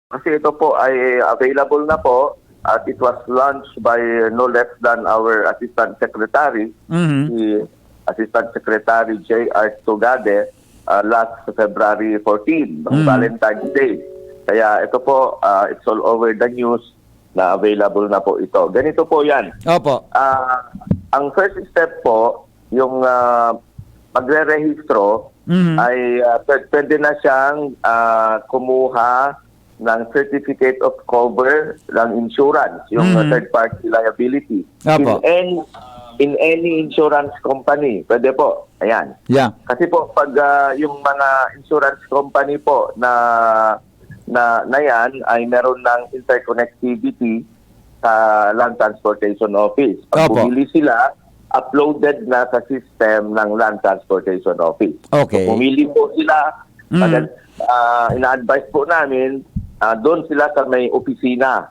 Kasi ito po ay available na po at it was launched by no less than our Assistant Secretary, si Assistant Secretary J.R. Tugade, last February 14, ng Valentine's Day. Kaya ito po, it's all over the news na available na po ito. Ganito po yan. Opo. Ang first step po, yung magre-rehistro ay pwede na siyang kumuha ng certificate of cover ng insurance, yung third-party liability. Opo. In any insurance company, pwede po. Ayan. Yeah. Kasi po, pag yung mga insurance company po na yan ay meron ng interconnectivity sa Land Transportation Office. Pag Opo. bumili sila, uploaded na sa system ng Land Transportation Office. Okay. So, pumili po sila, ina-advise po namin, doon sila sa may opisina,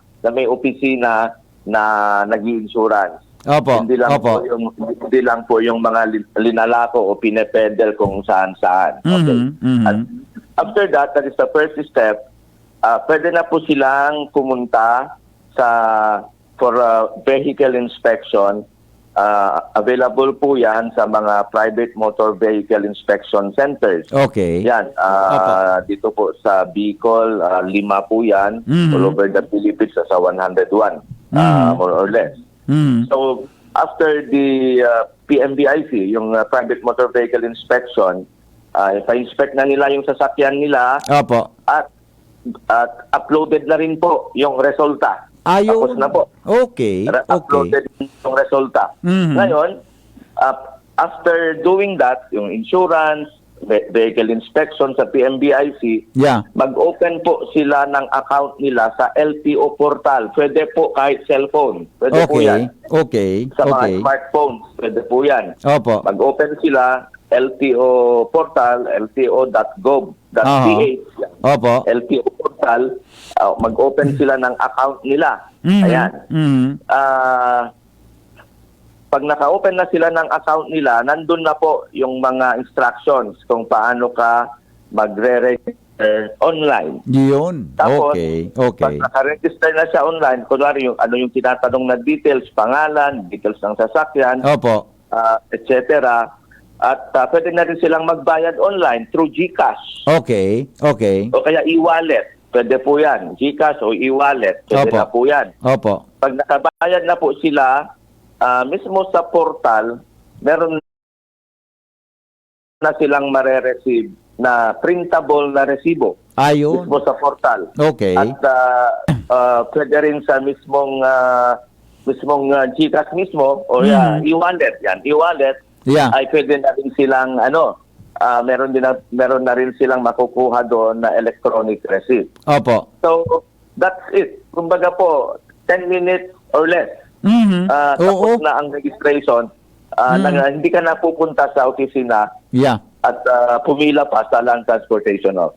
na nag-i-insurance. Opo. Hindi lang Opo. hindi lang po yung mga linalako o pinepedel kung saan-saan. Okay. At after that, that is the first step. Pwede na po silang pumunta for vehicle inspection. Available po yan sa mga private motor vehicle inspection centers. Okay. Yan. Dito po sa Bicol, 5 po yan. All over the Philippines, sa 101, more or less. So, after the PMVIC, yung private motor vehicle inspection, pa-inspect na nila yung sasakyan nila Opo. at uploaded na rin po yung resulta. Tapos na po. Okay. Uploaded yung resulta. Ngayon, after doing that, yung insurance, vehicle inspection sa PMBIC, Yeah. mag-open po sila ng account nila sa LTO portal. Pwede po kahit cellphone. Pwede po yan. Okay. Sa mga smartphones, pwede po yan. Opo. Mag-open sila, LTO portal, lto.gov.ph. Opo. LTO portal, mag-open sila ng account nila. Ayan. Pag naka-open na sila ng account nila, nandun na po yung mga instructions kung paano ka magre-register online. Yun. Tapos, Okay. pag naka-register na siya online, kunwari yung ano yung tinatanong na details, pangalan, details ng sasakyan, Opo. etc. At pwede na rin silang magbayad online through GCash Okay. Okay. o kaya e-wallet. Pwede po yan. GCash o e-wallet. Pwede Opo. na po yan. Opo. Pag nakabayad na po sila, mismo sa portal, meron na silang mare-receive na printable na resibo. Ayun. Mismo sa portal. Okay. At pwede rin sa mismong GCash mismo o e-wallet. Yan, e-wallet. Yeah. Ay pwede na rin silang meron na rin silang makukuha doon na electronic receipt. Opo. So that's it. Kumbaga po 10 minutes or less. Oo. Tapos na ang registration. Hindi ka na pupunta sa opisina Yeah. at pumila pa sa Land Transportation Office.